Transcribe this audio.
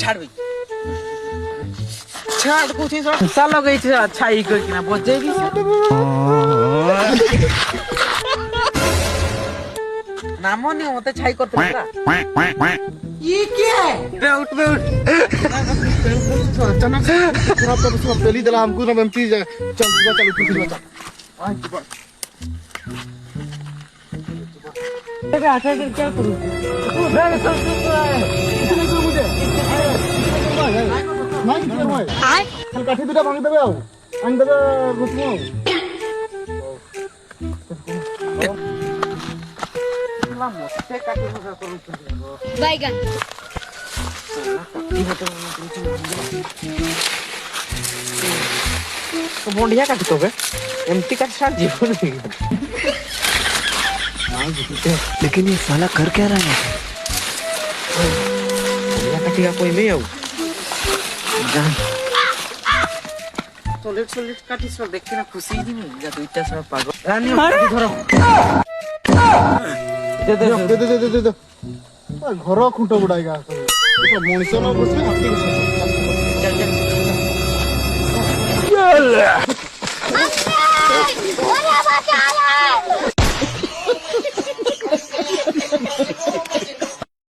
छाड़ भाई छाड़ कुछ सालो गई थी अच्छा ही कोई ना बजेगी नामो नहीं होते छाई करते ना ये क्या है बेउट अचानक से खराब कर सब पहली दला हमको ना एमती चल चल ऊपर चल अबे आटा क्या करूं मैं सब इतने को मुझे नहीं किया मैं कल काठी दुटा मांग देबे आउ आन देबे गुसमो ला मोटे काटे में करूं बैगन तो बोंडिया काट तो बे एमती काट साथ जीवन नहीं लेकिन ये साला कर क्या रहा है? बोंडिया काटेगा कोई नहीं हो जान सोलिड काटी सब देख के ना खुशी ही नहीं जा तो इतना सब पागल रानी काटी धरो दे घर खुंट बुड़ाएगा मनीष न बस हाथी चल